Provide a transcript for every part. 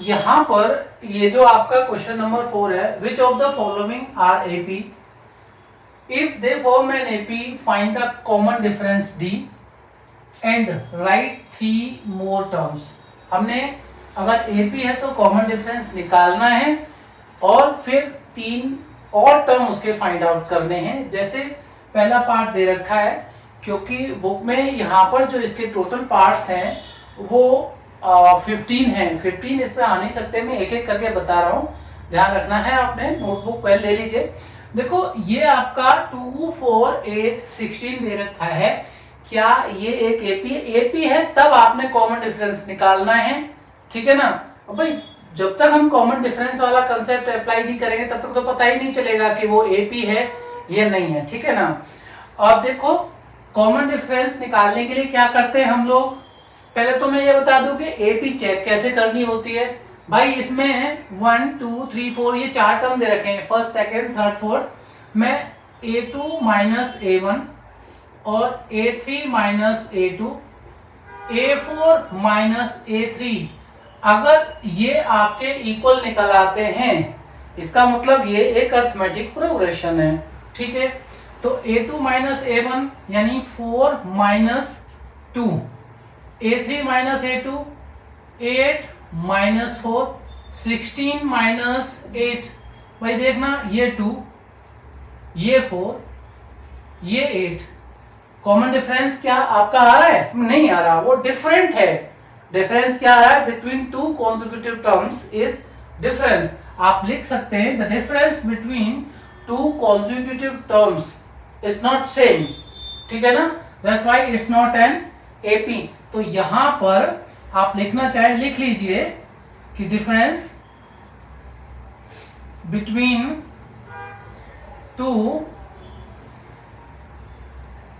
यहाँ पर ये जो आपका क्वेश्चन नंबर 4 है, which of the following are AP, if they form an AP find the common difference D and write 3 more terms. हमने अगर एपी है तो कॉमन डिफरेंस निकालना है और फिर 3 और टर्म उसके फाइंड आउट करने हैं। जैसे पहला पार्ट दे रखा है, क्योंकि बुक में यहाँ पर जो इसके टोटल पार्ट्स हैं वो 15 हैं। 15 इसमें आ नहीं सकते, मैं एक एक करके बता रहा हूँ, ध्यान रखना है। आपने नोटबुक पहले ले लीजिए। देखो ये आपका 2, 4, 8, 16 दे रखा है। क्या ये एक एपी है? एपी है तब आपने कॉमन डिफरेंस निकालना है, ठीक है ना। और भाई जब तक हम कॉमन डिफरेंस वाला कंसेप्ट अप्लाई नहीं करेंगे तब तक तो पता ही नहीं चलेगा कि वो एपी है या नहीं है, ठीक है ना। अब देखो कॉमन डिफरेंस निकालने के लिए क्या करते हैं हम लोग, पहले तो मैं ये बता दूं कि एपी चेक कैसे करनी होती है। भाई इसमें है 1, 2, 3, 4 ये 4 टर्म दे रखे हैं, फर्स्ट, सेकंड, थर्ड, फोर्थ। मैं a2 माइनस a1 और a3 minus a2, a4 minus a3, अगर ये आपके इक्वल निकल आते हैं इसका मतलब ये एक अरिथमेटिक प्रोग्रेशन है, ठीक है। तो a2 माइनस a1 यानी 4 minus 2, a3 minus a2 8 minus 4, 16 minus 8। भाई देखना ये 2, ये 4, ये 8, कॉमन डिफरेंस क्या आपका आ रहा है? नहीं आ रहा, वो डिफरेंट है। डिफरेंस क्या आ रहा है? Between two consecutive terms is difference. आप लिख सकते हैं the difference between two consecutive terms is not same, ठीक है ना। That's why it's not an AP. तो यहां पर आप लिखना चाहे लिख लीजिए कि difference between two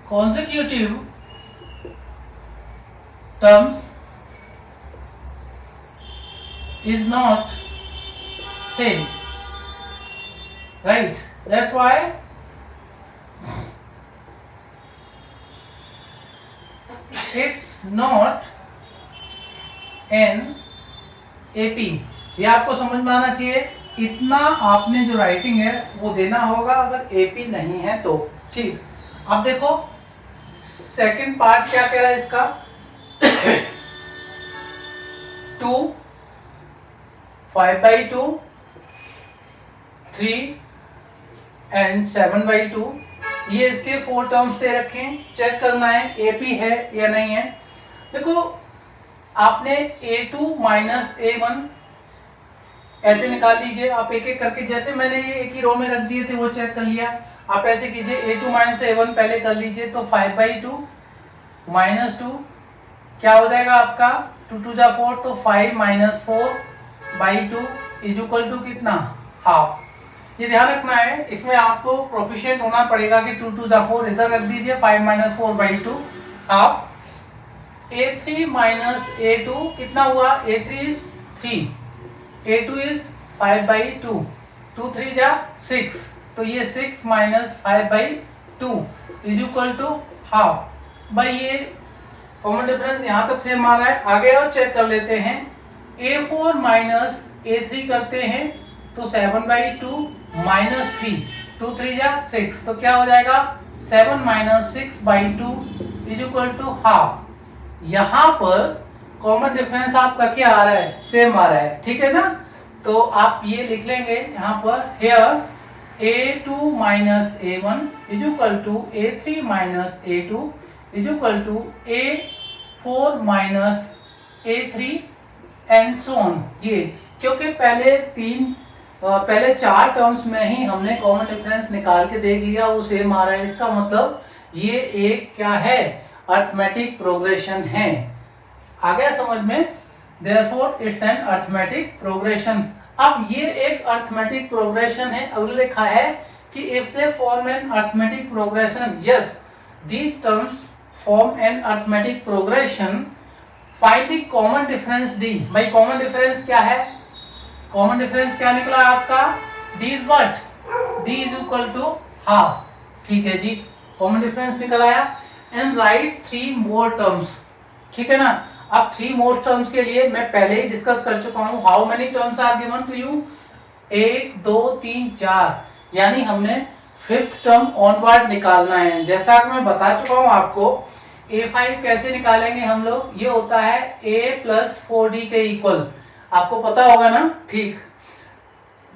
consecutive terms is not same, right? That's why it's not an AP। ये आपको समझ में आना चाहिए। इतना आपने जो राइटिंग है वो देना होगा अगर AP नहीं है तो, ठीक। अब देखो सेकंड पार्ट क्या कह रहा है इसका 2, 5/2, 3 एंड 7/2। ये इसके 4 टर्म्स दे रखे हैं, चेक करना है एपी है या नहीं है। देखो आपने a2 माइनस a1 ऐसे निकाल लीजिए, आप एक एक करके, जैसे मैंने ये एक ही रो में रख दिए थे वो चेक कर लिया। आप ऐसे कीजिए a2 माइनस a1 पहले कर लीजिए, तो 5/2 माइनस 2 क्या हो जाएगा आपका 2 2 जा 4, तो 5 माइनस 4/2 इज इक्वल टू कितना? हाफ। ये ध्यान रखना है, इसमें आपको प्रोफिशिएंट होना पड़ेगा कि 2 2 जा 4 इधर रख दीजिए, 5 minus 4/2 half. a3 minus a2 कितना हुआ? a3 इज 3, a2 इज 5/2, 2 3 जा 6, तो ये 6 minus 5/2 is equal to half. भाई ये कॉमन डिफरेंस यहाँ तक सेम आ रहा है। आगे और चेक कर लेते हैं, a4 माइनस a3 करते हैं तो 7/2 माइनस 3, 2 3 जा 6, तो क्या हो जाएगा 7 minus 6/2 is equal to half. यहाँ पर कॉमन डिफरेंस आपका क्या आ रहा है? सेम आ रहा है, ठीक है ना। तो आप ये लिख लेंगे यहाँ पर, here a2 minus a1 is equal to a3 minus a2 is equal to a4 minus a3 and so on. ये क्योंकि पहले 4 टर्म्स में ही हमने कॉमन डिफरेंस निकाल के देख लिया, वो सेम आ रहा है, इसका मतलब ये एक क्या है? अरिथमेटिक प्रोग्रेशन है। आ गया समझ में? Therefore it's an arithmetic progression. अब ये एक अरिथमेटिक प्रोग्रेशन है। अगर लिखा है कि if they form an arithmetic progression, yes these terms form an arithmetic progression, find the common difference D. भाई कॉमन डिफरेंस क्या है? कॉमन डिफरेंस क्या निकला आपका? D is what? D is equal to half, ठीक है जी, कॉमन डिफरेंस निकल आया। एंड राइट 3 मोर टर्म्स, ठीक है ना। अब 3 मोर टर्म्स के लिए मैं पहले ही डिस्कस कर चुका हूं। How many terms are given to you? 1 2 3 4, यानी हमने 5th टर्म ऑनवर्ड निकालना है। जैसा कि मैं बता चुका हूं आपको, a5 कैसे निकालेंगे हम लोग, ये होता है a प्लस 4d के इक्वल, आपको पता होगा ना। ठीक,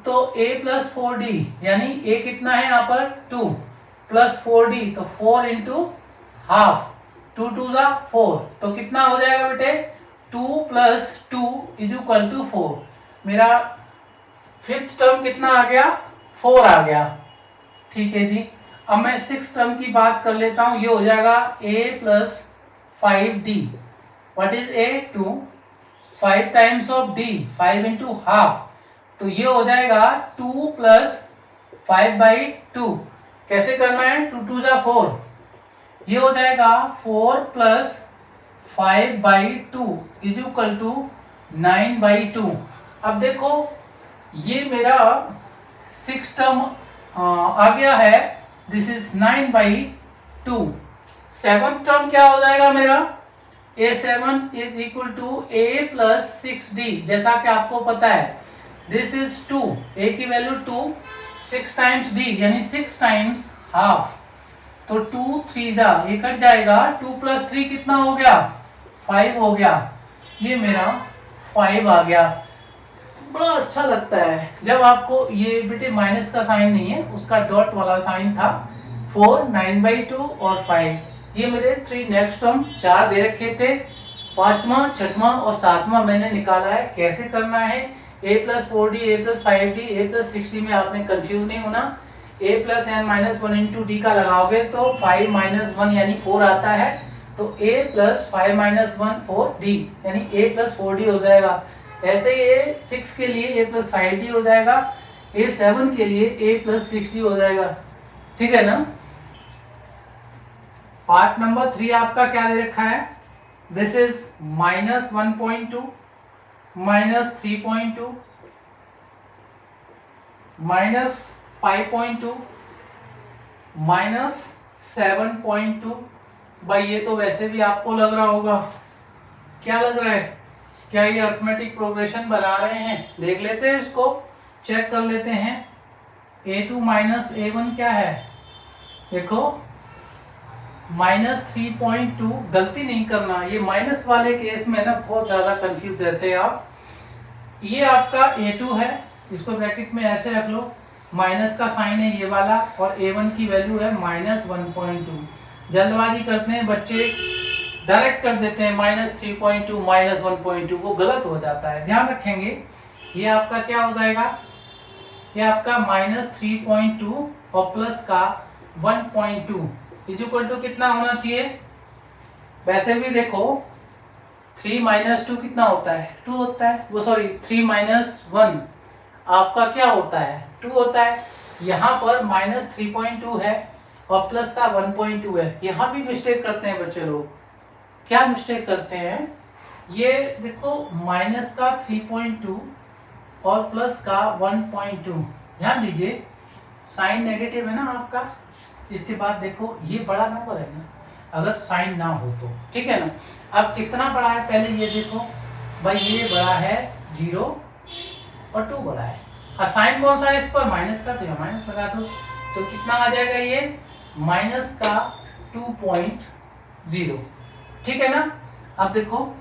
तो a प्लस 4d यानी a कितना है यहाँ पर 2 प्लस 4d, तो 4 इंटू हाफ, 2 2 जा 4, तो कितना हो जाएगा बेटे 2 प्लस 2 इज इक्वल टू 4। मेरा 5th टर्म कितना आ गया 4 आ गया। ठीक है जी, अब मैं 6th टर्म की बात कर लेता हूं, ये हो जाएगा a plus 5d। What is a? 2, 5 times of d, 5 into half, तो ये हो जाएगा 2 प्लस 5/2। कैसे करना है, 2 2 जा 4, ये हो जाएगा 4 प्लस 5/2 इज इक्वल टू 9/2। अब देखो ये मेरा 6 टर्म आ गया है, दिस इज 9/2। 7th टर्म क्या हो जाएगा मेरा, a7 is equal to a plus 6d। जैसा कि आपको पता है दिस इज 2, a की वैल्यू 2, 6 टाइम्स d यानी 6 टाइम्स हाफ, तो 2 3 जा, ये कट जाएगा, 2 प्लस 3 कितना हो गया 5 हो गया। ये मेरा 5 आ गया। बड़ा अच्छा लगता है जब आपको, ये बेटे माइनस का साइन नहीं है, उसका डॉट वाला साइन था। 4, 9/2 और 5, ये मेरे 3 नेक्स्ट टर्म 4 दे रखे थे। 5वां 6वां और 7वां मैंने निकाला है। कैसे करना है, a plus 4d, a plus 5d, a plus 6d में आपने कंफ्यूज नहीं होना। a plus n minus 1 into D का लगाओगे तो 5 माइनस 1 यानी 4 आता है, तो a प्लस 5 माइनस 1 4d यानी a प्लस 4d हो जाएगा। ऐसे ही a6 के लिए a प्लस 5d हो जाएगा, a7 के लिए a प्लस 6d हो जाएगा। ठीक है ना। पार्ट नंबर 3 आपका क्या दे रखा है, this is minus 1.2, minus 3.2, minus 5.2, minus 7.2। भाई ये तो वैसे भी आपको लग रहा होगा, क्या लग रहा है, क्या ये अरिथमेटिक प्रोग्रेशन बना रहे हैं? देख लेते हैं, इसको चेक कर लेते हैं। a2 माइनस a1 क्या है, देखो माइनस 3.2। गलती नहीं करना, ये माइनस वाले केस में ना बहुत ज्यादा कंफ्यूज रहते हैं आप। ये आपका a2 है, इसको ब्रैकेट में ऐसे रख लो, माइनस का साइन है ये वाला, और a1 की वैल्यू है माइनस 1.2। जल्दबाजी करते हैं बच्चे, डायरेक्ट कर देते हैं माइनस 3.2 माइनस 1.2, वो गलत हो जाता है, ध्यान रखेंगे। ये आपका क्या हो जाएगा, ये आपका माइनस 3.2 और प्लस का 1.2 इज इक्वल टू कितना होना चाहिए। वैसे भी देखो 3 माइनस 2 कितना होता है, 2 होता है, वो सॉरी 3 माइनस 1 आपका क्या होता है, 2 होता है। यहाँ पर माइनस 3.2 है और प्लस का 1.2 है। यहाँ भी मिस्टेक करते हैं बच्चे लोग, क्या मिस्टेक करते हैं, ये देखो माइनस का 3.2 और प्लस का 1.2, ध्यान दीजिए साइन नेगेटिव है ना आपका। इसके बाद देखो ये बड़ा नंबर है ना, अगर साइन ना हो तो, ठीक है ना। अब कितना बड़ा है पहले ये देखो भाई, ये बड़ा है 0 और 2 बड़ा है, और साइन कौन सा है इस पर, माइनस का, तो माइनस लगा दो, तो कितना आ जाएगा ये माइनस का 2.0, ठीक है ना। अब देखो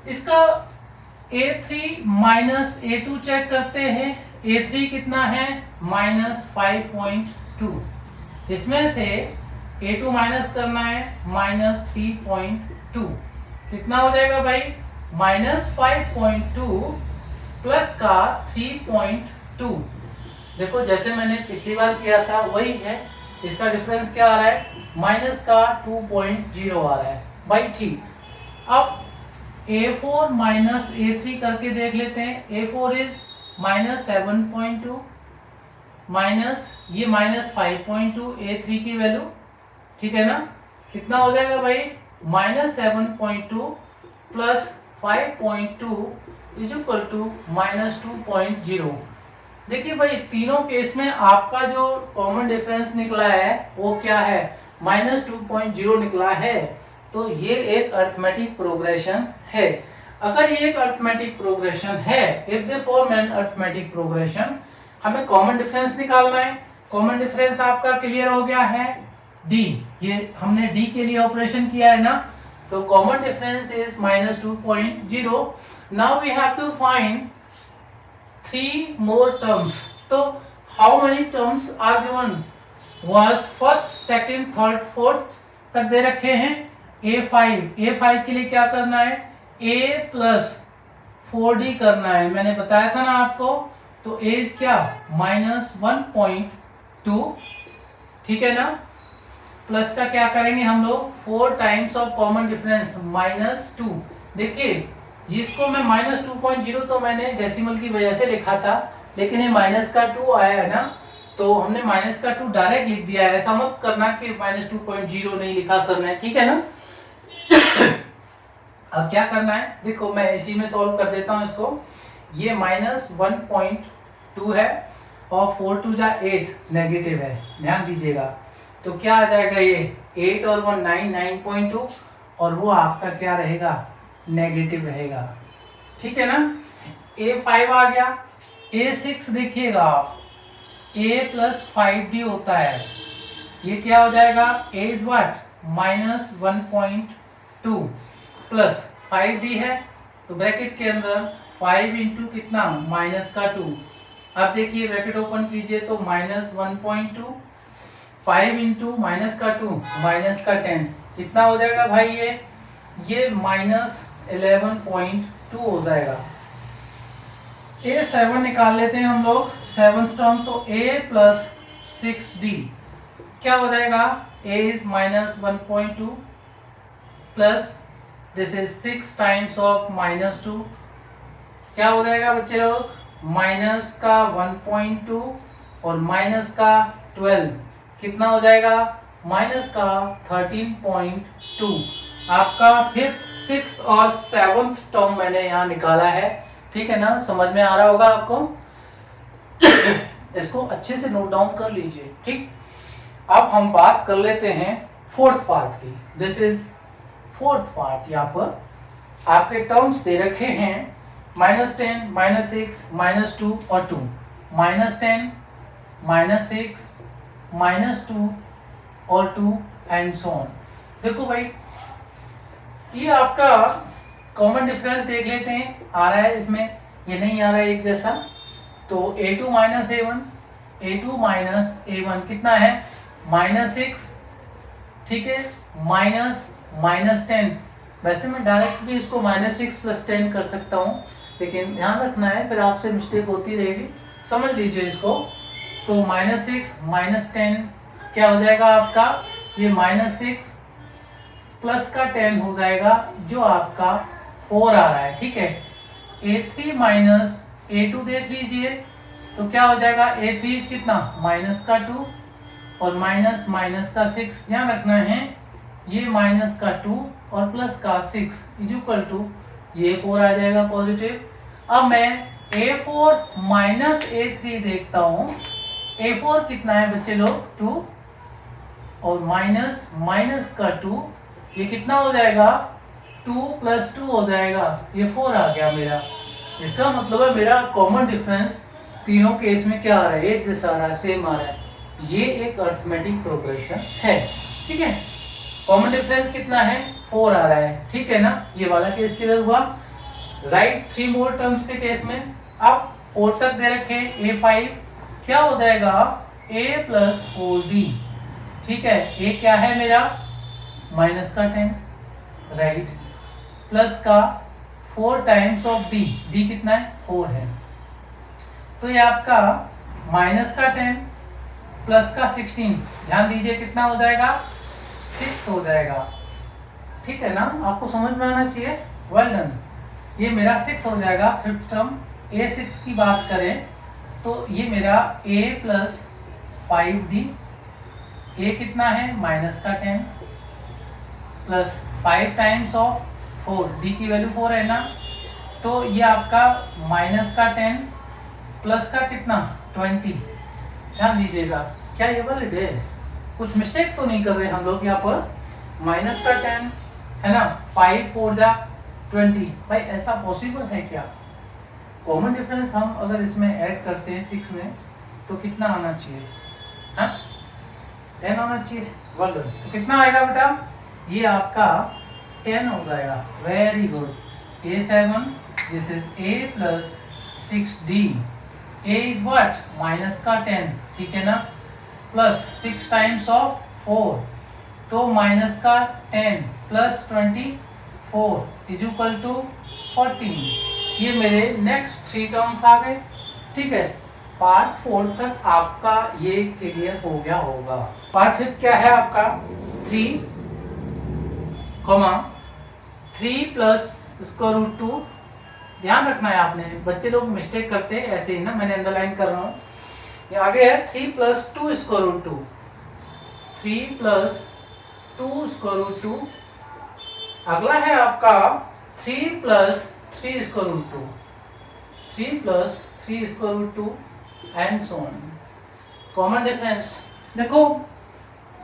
इसका a3 माइनस a2 चेक करते हैं। a3 कितना है माइनस 5.2, इसमें से a2 माइनस करना है माइनस 3.2, कितना हो जाएगा भाई माइनस 5.2 प्लस का 3.2। देखो जैसे मैंने पिछली बार किया था वही है, इसका डिफरेंस क्या आ रहा है, माइनस का 2.0 आ रहा है भाई, ठीक। अब a4 माइनस a3 करके देख लेते हैं। a4 इज माइनस 7.2 माइनस ये माइनस 5.2 a3 की वैल्यू, ठीक है ना। कितना हो जाएगा भाई minus 7.2 plus 5.2 is equal to minus 2.0। देखिए भाई तीनों केस में आपका जो कॉमन डिफरेंस निकला है वो क्या है, माइनस 2.0 निकला है। तो ये एक अरिथमेटिक प्रोग्रेशन है। अगर ये एक अरिथमेटिक प्रोग्रेशन है, if they form an arithmetic progression, हमें कॉमन डिफरेंस निकालना है। कॉमन डिफरेंस आपका क्लियर हो गया है, डी। ये हमने डी के लिए ऑपरेशन किया है ना, तो common difference is -2.0। Now we have to find 3 more terms. तो how many terms are given? was first, second, third, fourth तक दे रखे हैं। A5 के लिए क्या करना है? A प्लस 4D करना है, मैंने बताया था ना आपको। तो A इज क्या? -1.2, ठीक है ना। प्लस का क्या करेंगे हम लोग? 4 टाइम्स ऑफ कॉमन डिफरेंस -2। देखिए इसको मैं -2.0 तो मैंने डेसिमल की वजह से लिखा था, लेकिन ये माइनस का 2 आया है ना, तो हमने माइनस का 2 डायरेक्ट लिख दिया है। ऐसा मत करना कि -2.0 नहीं लिखा सर ने, ठीक है ना। अब क्या करना है, देखो मैं इसी में सॉल्व कर देता हूं इसको। ये -1.2 है और 4 2 जा 8 नेगेटिव है, ध्यान दीजिएगा। तो क्या आ जाएगा? ये 8 और 1 9, 9.2, और वो आपका क्या रहेगा? नेगेटिव रहेगा, ठीक है ना। A5 आ गया। A6 देखिएगा आप, A प्लस 5D होता है, ये क्या हो जाएगा? A is what? -1.2 plus 5D है, तो ब्रैकेट के अंदर 5 इंटू कितना? -2। अब देखिए ब्रैकेट ओपन कीजिए तो -1.2, 5 इंटू -2 -10 कितना हो जाएगा भाई? ये -11.2 हो जाएगा। A7 निकाल लेते हैं हम लोग, 7th टर्म। तो A प्लस 6D क्या हो जाएगा? A is -1.2 plus this is 6 times of -2, क्या हो जाएगा बच्चे लोग? माइनस का 1.2 और माइनस का 12 कितना हो जाएगा? माइनस का 13.2। आपका 5th, 6th और 7th टर्म मैंने यहाँ निकाला है, ठीक है ना। समझ में आ रहा होगा आपको। इसको अच्छे से नोट डाउन कर लीजिए, ठीक। अब हम बात कर लेते हैं 4th पार्ट की। This is 4th part. यहाँ पर आपके टर्म्स दे रखे हैं -10, -6, -2 और 2। -10, -6, -2 और 2 एंड सो ऑन। देखो भाई, ये आपका कॉमन डिफरेंस देख लेते हैं, आ रहा है इसमें, ये नहीं आ रहा है एक जैसा। तो A2 minus A1, A2 minus A1 कितना है? -6, ठीक है, -10। वैसे मैं डायरेक्ट भी इसको -6 + 10 कर सकता हूँ, लेकिन ध्यान रखना है, फिर आपसे मिस्टेक होती रहेगी, समझ लीजिए इसको। तो -6 -10 क्या हो जाएगा आपका? ये -6 प्लस का 10 हो जाएगा, जो आपका 4 आ रहा है, ठीक है। A3 माइनस A2 देख लीजिए, तो क्या हो जाएगा? A3 कितना? -2 और माइनस का 6। ध्यान रखना है, ये -2 और प्लस का 6 इज इक्वल टू ये 4 आ जाएगा पॉजिटिव। अब मैं A4 माइनस A3 देखता हूँ। A4 कितना है बच्चे लोग? 2 और माइनस का 2, ये कितना हो जाएगा? 2 + 2 हो जाएगा, ये 4 आ गया मेरा। इसका मतलब है मेरा कॉमन डिफरेंस तीनों केस में क्या आ रहा है? एक जैसा आ रहा है, सेम आ रहा है। ये एक अरिथमेटिक प्रोग्रेशन है, ठीक है। कॉमन डिफरेंस कितना है? 4 आ रहा है, ठीक है ना। ये वाला केस क्लियर हुआ। राइट 3 मोर टर्म्स के केस में अब 4 तक दे रखे। A5 क्या हो जाएगा? A + 4D, ठीक है। A क्या है मेरा? -10, राइट, प्लस का 4 टाइम्स ऑफ D, D कितना है? 4 है। तो ये आपका -10 प्लस का 16, ध्यान दीजिए कितना हो जाएगा? 6 हो जाएगा, ठीक है ना। आपको समझ में आना चाहिए, वेल डन। ये मेरा 6 हो जाएगा 5th टर्म। A6 की बात करें तो ये मेरा A + 5D, A कितना है? -10 प्लस 5 टाइम्स ऑफ 4, D की वैल्यू 4 है ना, तो ये आपका -10 प्लस का कितना? 20। ध्यान दीजिएगा, क्या ये वैलिड है? कुछ मिस्टेक तो नहीं कर रहे हम लोग यहाँ पर? -10 है ना, 5 4 जा 20। भाई ऐसा पॉसिबल है क्या? कॉमन डिफरेंस हम अगर इसमें ऐड करते हैं 6 में तो कितना आना चाहिए? हाँ 10 आना चाहिए। Well done. तो कितना आएगा बेटा? ये आपका 10 हो जाएगा। Very good. A7 this is A plus 6D। A is what? Minus का 10, ठीक है ना, प्लस 6 टाइम्स ऑफ 4 तो माइनस का 10 प्लस 24 इज इक्वल टू 14। ये मेरे नेक्स्ट 3 टर्म्स आ गए, ठीक है। पार्ट 4 तक आपका ये क्लियर हो गया होगा। पार्ट 5 क्या है आपका? 3 प्लस स्क्वायर रूट 2। ध्यान रखना है आपने, बच्चे लोग मिस्टेक करते हैं ऐसे ही ना, मैंने अंडरलाइन कर रहा हूँ। ये आगे है 3 plus 2 square root 2। 3 plus 2 square root 2। अगला है आपका 3 plus 3 square root 2। 3 plus 3 square root 2 and so on. Common difference देखो,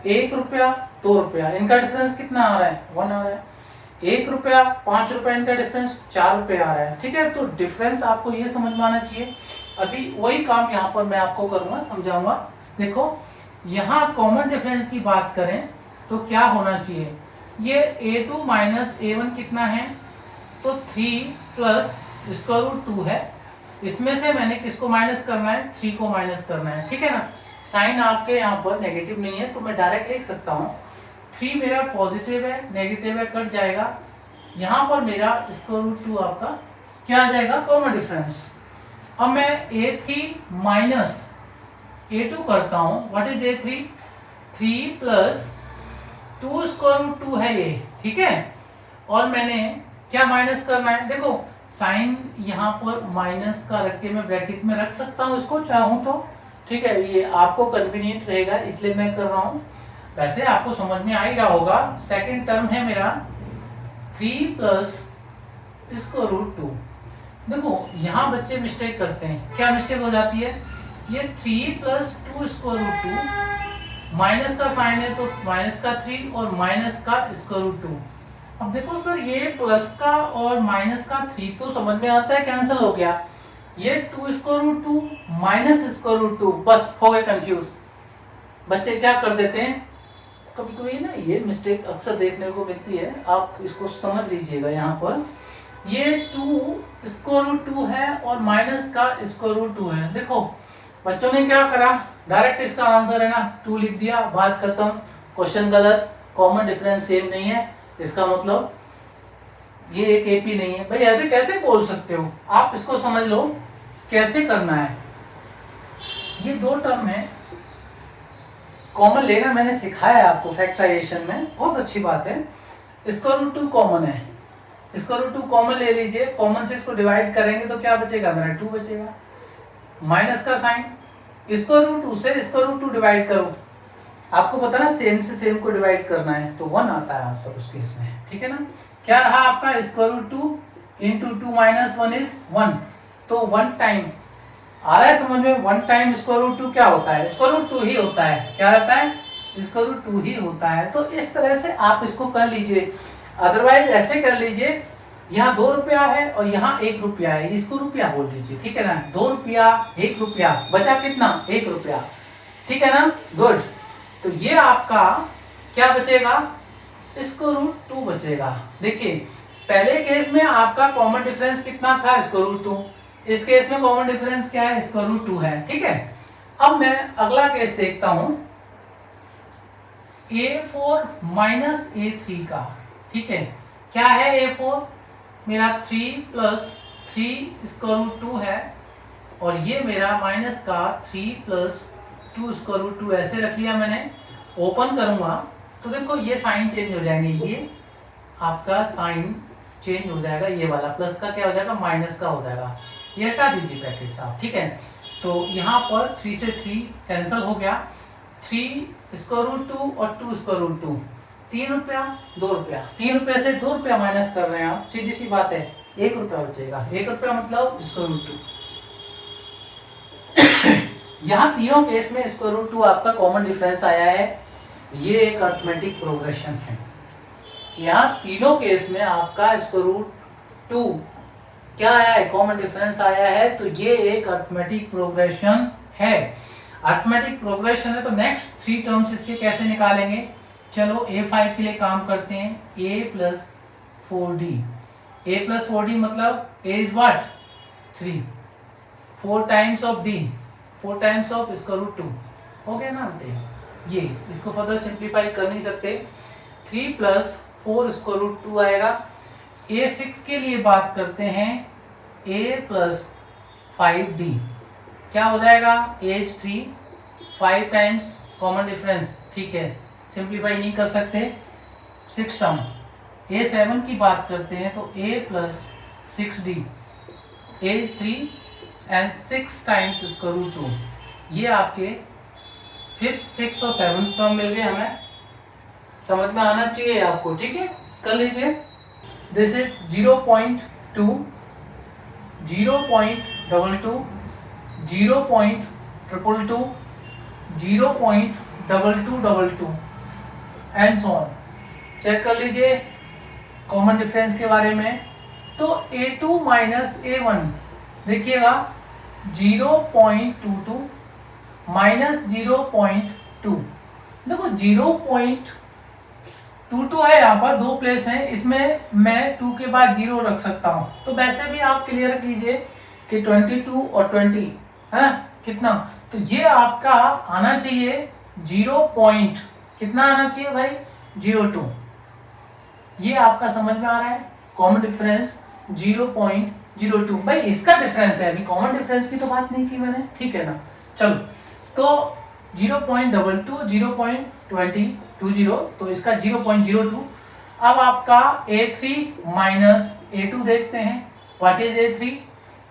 1 रुपया 2 रुपया, इनका डिफरेंस कितना आ रहा है? 1 आ रहा है। 1 रुपया 5 रुपया, इनका डिफरेंस 4 रुपये आ रहा है, ठीक है। तो डिफरेंस आपको ये समझ में आना चाहिए। अभी वही काम यहाँ पर मैं आपको करूंगा, समझाऊंगा। देखो यहाँ कॉमन डिफरेंस की बात करें तो क्या होना चाहिए? ये A2 माइनस A1 कितना है? तो 3 प्लस स्क्वायर रूट 2 है। इसमें से मैंने किसको माइनस करना है? 3 को माइनस करना है, ठीक है ना। साइन आपके यहाँ पर नेगेटिव नहीं है तो मैं डायरेक्ट लिख सकता हूँ। 3 मेरा पॉजिटिव है, नेगेटिव है, कट जाएगा। यहाँ पर मेरा स्क्वायर रूट 2 आपका क्या आ जाएगा? Common difference. अब मैं A3 माइनस A2 करता हूँ। What is A3? 3 plus 2 square root 2 है ये, ठीक है। और मैंने क्या माइनस करना है? देखो साइन यहाँ पर माइनस का रख के मैं ब्रैकेट में रख सकता हूँ इसको चाहूँ तो, ठीक है। ये आपको कन्वीनियंट रहेगा इसलिए मैं कर रहा हूँ। वैसे आपको समझ में आ ही रहा होगा। सेकंड टर्म है मेरा 3 प्लस स्क्वायर रूट 2। देखो यहाँ बच्चे मिस्टेक करते हैं। क्या मिस्टेक हो जाती है? ये 3 प्लस 2 स्क्वायर रूट 2, माइनस का साइन है तो माइनस का 3 और माइनस का स्क्वायर रूट 2। अब देखो सर ये प्लस का और माइनस का 3 तो समझ में आता है, कैंसिल हो गया। ये 2 square root 2 minus square root 2, बस हो गए कंफ्यूज। बच्चे क्या कर देते हैं कभी कभी ना, ये मिस्टेक अक्सर देखने को मिलती है, आप इसको समझ लीजिएगा। यहाँ पर ये 2 स्क्वायर रूट 2 है और माइनस का स्क्वायर रूट 2 है। देखो बच्चों ने क्या करा, डायरेक्ट इसका आंसर है ना 2 लिख दिया, बात खत्म, क्वेश्चन गलत, कॉमन डिफरेंस सेम नहीं है, इसका मतलब ये एक एपी नहीं है। भाई ऐसे कैसे बोल सकते हो आप? इसको समझ लो कैसे करना है। ये 2 टर्म है, कॉमन लेना मैंने सिखाया है आपको फैक्टराइजेशन में, बहुत अच्छी बात है। स्क्वायर रूट 2 कॉमन है, स्क्वायर रूट 2 कॉमन ले लीजिए। कॉमन से इसको डिवाइड करेंगे तो क्या बचेगा? मेरा 2 बचेगा। माइनस का साइन, स्क्वायर रूट 2 से स्क्वायर रूट 2 डिवाइड करो, आपको पता ना सेम से सेम को डिवाइड करना है तो 1 आता है आंसर उस केस में, ठीक है ना। क्या रहा आपका? Square root 2 into 2 minus 1 is 1, तो 1 टाइम आ रहा है समझ में। 1 टाइम स्क्वायर रूट 2 क्या होता है? स्क्वायर रूट 2 ही होता है। क्या रहता है? स्क्वायर रूट 2 ही होता है। तो इस तरह से आप इसको कर लीजिए, अदरवाइज ऐसे कर लीजिए, यहाँ 2 रुपया है और यहाँ 1 रुपया है, इसको रुपया बोल लीजिए, ठीक है ना। 2 रुपया 1 रुपया, बचा कितना? 1 रुपया, ठीक है ना। गुड। तो ये आपका क्या बचेगा? स्क्वायर रूट 2 बचेगा। देखिए पहले केस में आपका कॉमन डिफरेंस कितना था? Square root 2। इस केस में कॉमन डिफरेंस क्या है? स्क्वायर रूट 2 है, ठीक है। अब मैं अगला केस देखता हूं, A4 माइनस A3 का, ठीक है। क्या है A4? मेरा 3 प्लस 3 स्क्वायर रूट 2 है और ये मेरा माइनस का 3 प्लस 2 स्क्वायर रूट 2 ऐसे रख लिया मैंने। ओपन करूंगा तो देखो ये साइन चेंज हो जाएंगे, ये आपका साइन चेंज हो जाएगा, ये वाला प्लस का क्या हो जाएगा? माइनस का हो जाएगा। ये हटा दीजिए ब्रैकेट साहब, ठीक है। तो यहाँ पर 3 से 3 कैंसिल हो गया। 3 स्क्वायर रूट 2 और 2 स्क्वायर रूट 2, 3 रुपया 2 रुपया, 3 रुपये से 2 रुपया माइनस कर रहे हैं आप, सीधी सी बात है, 1 रुपया बचेगा। 1 रुपया मतलब स्क्वायर रूट 2। यहाँ तीनों केस में स्क्वायर रूट 2 आपका कॉमन डिफरेंस आया है। ये एक अरिथमेटिक प्रोग्रेशन है। यहाँ तीनों केस में आपका स्क्वायर रूट 2 क्या आया है, कॉमन डिफरेंस आया है, तो ये एक अरिथमेटिक प्रोग्रेशन है। अरिथमेटिक प्रोग्रेशन है तो नेक्स्ट 3 टर्म्स इसके कैसे निकालेंगे, चलो A5 के लिए काम करते हैं। a plus 4d, a plus 4d मतलब a is what 3, 4 times of d, 4 times of square root 2 हो गया ना। ये इसको फर्दर सिंप्लीफाई कर नहीं सकते, 3 प्लस 4 स्क्वायर रूट 2 आएगा। A6 के लिए बात करते हैं, a प्लस 5d क्या हो जाएगा, एज 3, 5 टाइम्स कॉमन डिफरेंस, ठीक है सिंप्लीफाई नहीं कर सकते, 6 टर्म। A7 की बात करते हैं तो a plus 6d, as 3 and 6 times square root 2, ये आपके फिर 6 और 7 टर्म मिल गए, हमें समझ में आना चाहिए आपको, ठीक है कर लीजिए। This is 0.2, 0.22, 0.222, 0.2222 and so on. Check कर लीजिए कॉमन डिफरेंस के बारे में। तो A2 माइनस A1 देखिएगा 0.22 माइनस 0.2, देखो 0.22 है, यहाँ पर 2 प्लेस हैं, इसमें मैं 2 के बाद 0 रख सकता हूँ। तो वैसे भी आप क्लियर कीजिए कि 22 और 20 है कितना, तो ये आपका आना चाहिए 0. कितना आना चाहिए भाई 0.2, ये आपका समझ में आ रहा है। कॉमन डिफरेंस 0.02, भाई इसका डिफरेंस है, अभी कॉमन डिफरेंस की तो बात नहीं की मैंने, ठीक है ना। चलो तो 0.22, 0.20, तो इसका 0.02। अब आपका A3 माइनस A2 देखते हैं, व्हाट इज A3,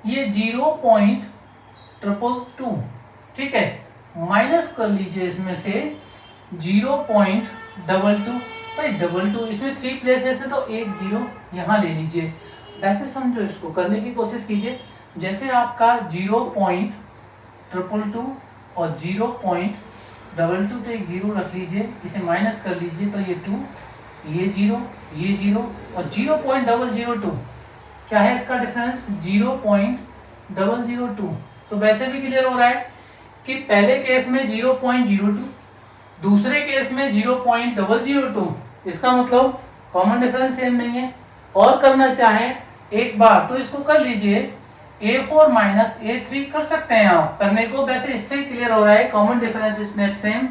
ये 0.222, ठीक है माइनस कर लीजिए इसमें से 0.22, भाई 22 इसमें 3 प्लेसेस है तो एक 0 यहाँ ले लीजिए, वैसे समझो, इसको करने की कोशिश कीजिए। जैसे आपका 0.222 और 0.22 पे एक 0 रख लीजिए, इसे माइनस कर लीजिए तो ये 2, ये 0, ये 0 और 0.002 क्या है इसका डिफरेंस 0.002। तो वैसे भी क्लियर हो रहा है कि पहले केस में 0.02, दूसरे केस में 0.002, इसका मतलब कॉमन डिफरेंस सेम नहीं है। और करना चाहे एक बार तो इसको कर लीजिए, A4 माइनस A3 कर सकते हैं आप करने को, वैसे इससे क्लियर हो रहा है common difference is net same.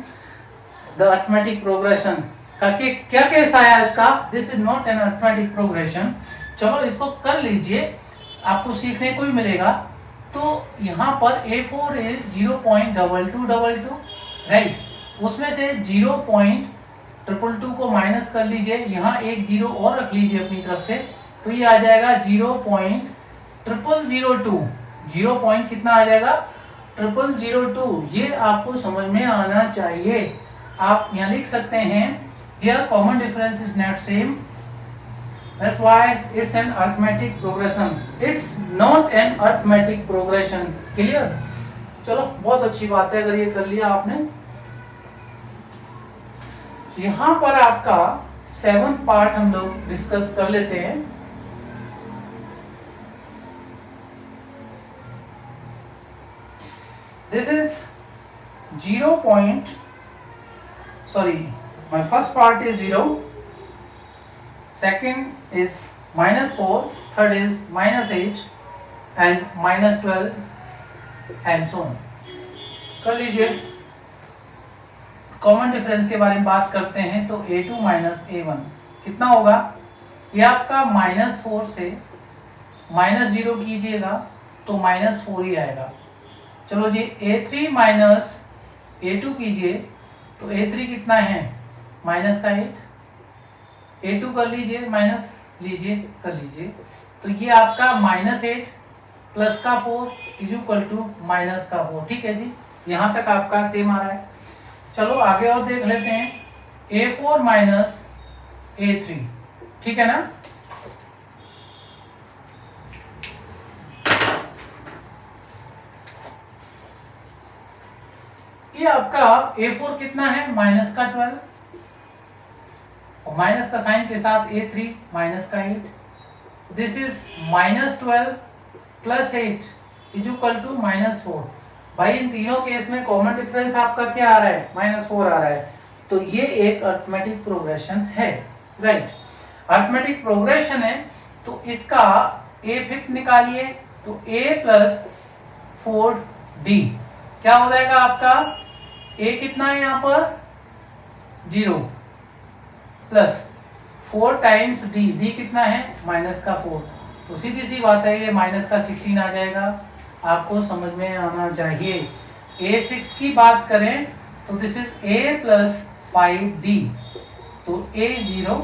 The arithmetic progression का क्या केस आया इसका, this is not an arithmetic progression. चलो इसको कर लीजिए, आपको सीखने को ही मिलेगा। तो यहाँ पर A4 इज 0.2222, राइट, उसमें से 0.222 को माइनस कर लीजिए, यहाँ एक 0 और रख लीजिए अपनी तरफ से, तो ये आ जाएगा 0.0002, 0. कितना आ जाएगा 0002, ये आपको समझ में आना चाहिए। आप यहाँ लिख सकते हैं here common difference is not same, that's why it's an arithmetic progression, it's not an arithmetic progression, clear। चलो बहुत अच्छी बात है अगर ये कर लिया आपने। यहाँ पर आपका 7 पार्ट हम लोग डिस्कस कर लेते हैं। This is 0. My first part is 0, second is -4, third is -8 and -12 and so on। कर लीजिए। कॉमन डिफरेंस के बारे में बात करते हैं तो A2 माइनस A1 कितना होगा, ये आपका -4 से -0 कीजिएगा तो -4 ही आएगा। चलो जी A3 माइनस A2 कीजिए तो A3 कितना है माइनस का 8, A2 कर लीजिए माइनस लीजिए कर लीजिए, तो ये आपका -8 प्लस का 4 इज इक्वल टू माइनस का 4, ठीक है जी, यहाँ तक आपका सेम आ रहा है। चलो आगे और देख लेते हैं, A4 माइनस A3, ठीक है ना। ये आपका A4 कितना है माइनस का 12 और माइनस का साइन के साथ A3 माइनस का 8, this is -12 plus 8 is equal to -4। भाई इन तीनों केस में कॉमन डिफरेंस आपका क्या आ रहा है, -4 आ रहा है। तो ये एक अरिथमेटिक प्रोग्रेशन है, राइट। अरिथमेटिक प्रोग्रेशन है तो इसका A5 निकालिए, तो A प्लस 4D क्या हो जाएगा आपका, A कितना है यहाँ पर 0 प्लस 4 टाइम्स D कितना है माइनस का 4, तो सीधी सी बात है ये माइनस का 16 आ जाएगा। आपको समझ में आना चाहिए। A6 की बात करें तो this is A plus 5D, तो A0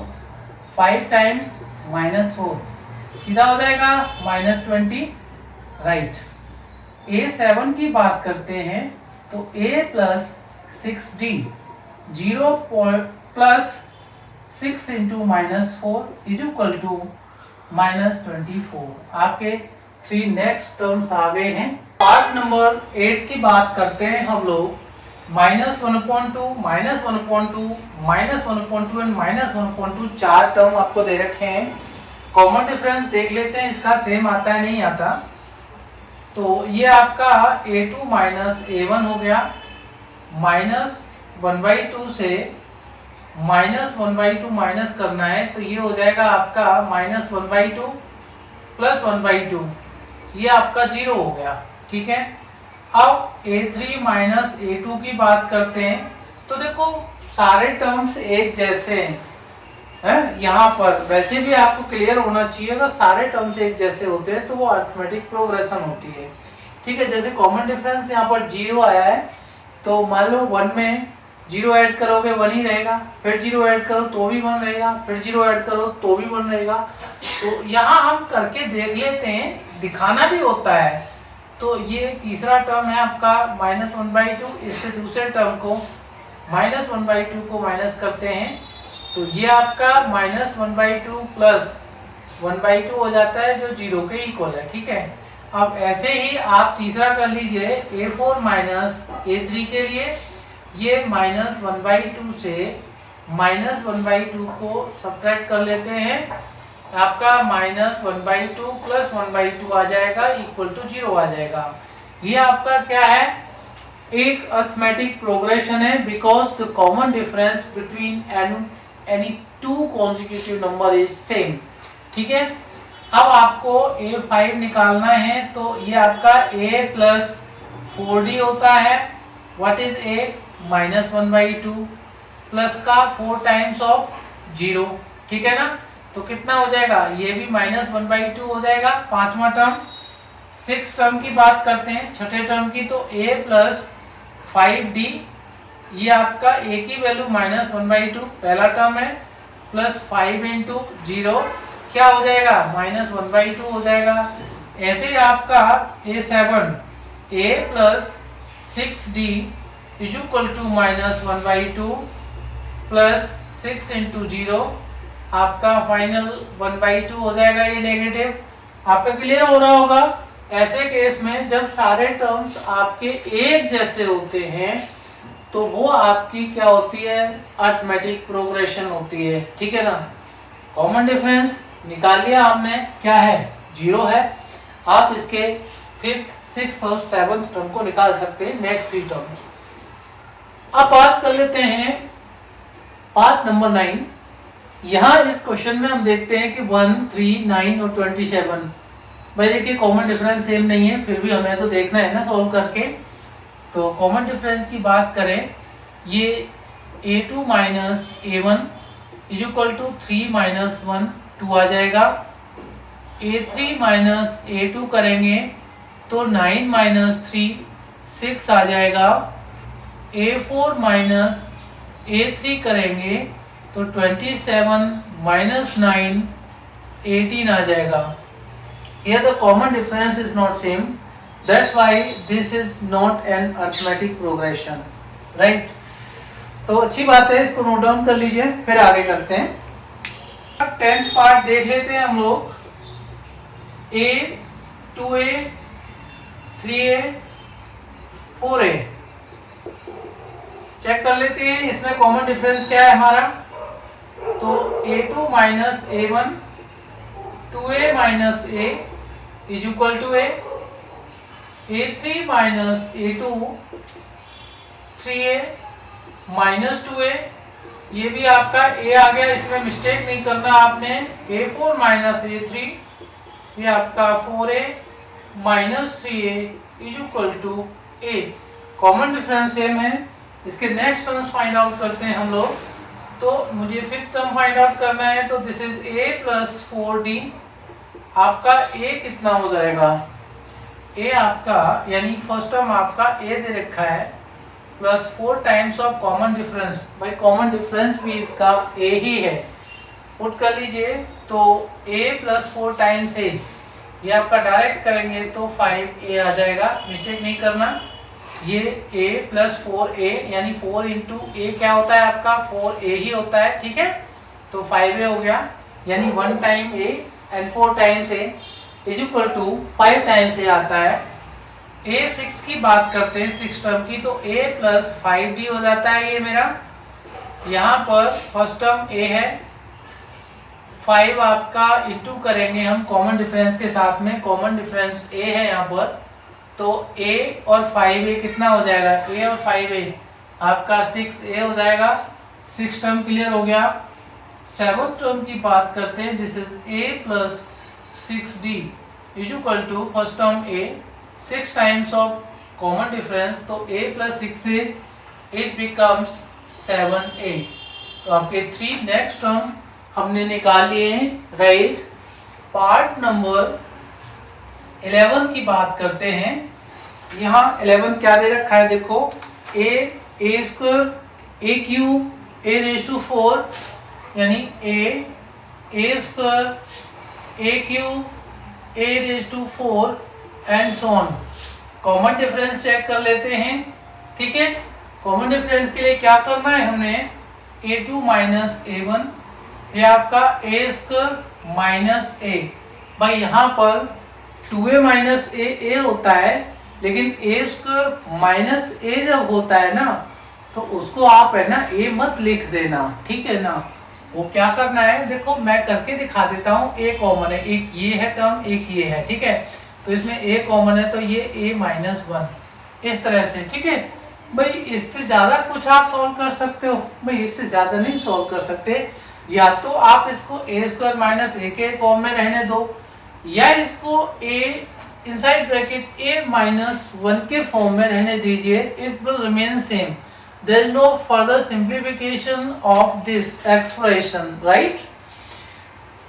5 टाइम्स -4 सीधा हो जाएगा -20, राइट। A7 की बात करते हैं तो A plus 6D 0 plus 6 into -4 is equal to -24। आपके 3 नेक्स्ट टर्म्स आ गए हैं। पार्ट नंबर 8 की बात करते हैं हम लोग। -1/2, -1/2, -1/2 एंड -1/2 चार टर्म आपको दे रखे हैं। कॉमन डिफरेंस देख लेते हैं इसका, सेम आता है नहीं आता। तो ये आपका A2 माइनस A1 हो गया, -1/2 से -1/2 माइनस करना है तो ये हो जाएगा आपका -1/2 प्लस 1/2, ये आपका 0 हो गया, ठीक है। अब A3 माइनस A2 की बात करते हैं तो देखो सारे टर्म्स एक जैसे हैं, यहाँ पर वैसे भी आपको क्लियर होना चाहिए, अगर सारे टर्म्स एक जैसे होते हैं तो वो अरिथमेटिक प्रोग्रेशन होती है, ठीक है। जैसे कॉमन डिफरेंस यहाँ पर 0 आया है तो मान लो 1 में 0 ऐड करोगे 1 ही रहेगा, फिर 0 ऐड करो तो भी 1 रहेगा, फिर 0 ऐड करो तो भी 1 रहेगा। तो यहाँ हम करके देख लेते हैं, दिखाना भी होता है। तो ये तीसरा टर्म है आपका -1/2, इससे दूसरे टर्म को -1/2 को माइनस करते हैं तो ये आपका -1/2 प्लस 1/2 हो जाता है जो 0 के इक्वल है, ठीक है। अब ऐसे ही आप तीसरा कर लीजिए A4 माइनस A3 के लिए, ये -1/2 से -1/2 को सब्ट्रैक्ट कर लेते हैं, आपका -1/2 प्लस 1/2 आ जाएगा इक्वल टू 0 आ जाएगा। ये आपका क्या है, एक अरिथमेटिक प्रोग्रेशन है because the common difference between any two consecutive number is same, ठीक है। अब आपको A5 निकालना है तो ये आपका A प्लस 4D होता है, व्हाट इज A -1/2 प्लस का 4 टाइम्स ऑफ 0, ठीक है ना। तो कितना हो जाएगा, ये भी -1/2 हो जाएगा। पांचवा टर्म 6 टर्म की बात करते हैं, छठे टर्म की, तो A प्लस 5D, ये आपका A की वैल्यू -1/2 पहला टर्म है, प्लस 5 इंटू 0 क्या हो जाएगा -1/2 हो जाएगा। ऐसे ही आपका A7 A plus 6D is equal to -1/2 plus 6 into 0, आपका फाइनल 1/2 हो जाएगा, ये नेगेटिव। आपका क्लियर हो रहा होगा। ऐसे केस में जब सारे टर्म्स आपके एक जैसे होते हैं तो वो आपकी क्या होती है, अरिथमेटिक प्रोग्रेशन होती है, ठीक है ना। कॉमन डिफरेंस निकाल लिया हमने, क्या है 0 है। आप इसके 5th, 6th और 7th टर्म को निकाल सकते हैं, नेक्स्ट 3 टर्म। अब बात कर लेते हैं पार्ट नंबर 9। यहाँ इस क्वेश्चन में हम देखते हैं कि 1, 3, 9 और 27, भाई देखिए कॉमन डिफरेंस सेम नहीं है, फिर भी हमें तो देखना है ना सॉल्व करके। तो कॉमन डिफरेंस की बात करें, ये A2 minus A1 is equal to 3 minus 1 2 आ जाएगा। A3 माइनस A2 करेंगे तो 9 माइनस 3 6 आ जाएगा। A4 माइनस A3 करेंगे तो 27 माइनस 9 18 आ जाएगा। Here the common difference is not same, that's why this is not an arithmetic progression, right? तो अच्छी बात है, इसको नोट डाउन कर लीजिए, फिर आगे करते हैं। 10th पार्ट देख लेते हैं हम लोग। A, 2A, 3A, 4A check कर लेते हैं, इसमें कॉमन डिफरेंस क्या है हमारा। तो तो a2 minus a1 2a minus a is equal to a3 minus a2 3a minus 2a, ये भी आपका a आ गया, इसमें मिस्टेक नहीं करना आपने। a4 माइनस a3, ये आपका 4a minus 3a is equal to a। Common difference same है। इसके नेक्स्ट टर्म्स फाइंड आउट करते हैं हम लोग। तो मुझे फिफ्थ टर्म फाइंड आउट करना है, तो this is a plus 4d। आपका a कितना हो जाएगा, a आपका यानी फर्स्ट टर्म आपका a दे रखा है plus 4 times of common difference. भाई कॉमन डिफरेंस भी इसका a ही है, पुट कर लीजिए। तो a प्लस 4 टाइम्स a, ये आपका डायरेक्ट करेंगे तो 5a आ जाएगा, मिस्टेक नहीं करना। ये a प्लस 4a यानी 4 इंटू a क्या होता है आपका 4a ही होता है, ठीक है। तो 5a हो गया, यानी 1 time a and 4 times a is equal to 5 times a आता है। a6 की बात करते हैं, 6 टर्म की, तो a प्लस 5d हो जाता है ये मेरा। यहाँ पर फर्स्ट टर्म a है, 5 आपका इंटू करेंगे हम कॉमन डिफरेंस के साथ में, कॉमन डिफरेंस a है यहाँ पर, तो a और 5a कितना हो जाएगा, a और 5a आपका 6a हो जाएगा। 6 टर्म क्लियर हो गया। 7th टर्म की बात करते हैं, this is a plus 6d is equal to first term a 6 times of common difference, तो a plus 6a it becomes 7a। तो आपके 3 नेक्स्ट टर्म हमने निकाल लिए हैं, राइट। पार्ट नंबर 11 की बात करते हैं। यहाँ 11 क्या दे रखा है, देखो a square a cube a raise to 4 यानी a square a cube a raise to 4 and so on. Common difference check कर लेते हैं, ठीक है। कॉमन डिफरेंस के लिए क्या करना है, हमने a2 माइनस a1, ये आपका a स्क्वायर माइनस a। भाई यहाँ पर 2a माइनस a होता है, लेकिन a स्क्वायर माइनस a जब होता है ना, तो उसको आप है ना a मत लिख देना, ठीक है ना। वो क्या करना है, देखो मैं करके दिखा देता हूँ। a कॉमन है, एक ये है टर्म, एक ये है, ठीक है। तो इसमें a कॉमन है, तो ये a माइनस 1 इस तरह से, ठीक है। भाई इससे ज्यादा कुछ आप सॉल्व कर सकते हो, भाई इससे ज्यादा नहीं सॉल्व कर सकते। या तो आप इसको a स्क्वायर माइनस a के फॉर्म में रहने दो, या इसको a inside bracket a minus 1 के फॉर्म में रहने दीजिए, it will remain same. There is no further simplification of this expression, right.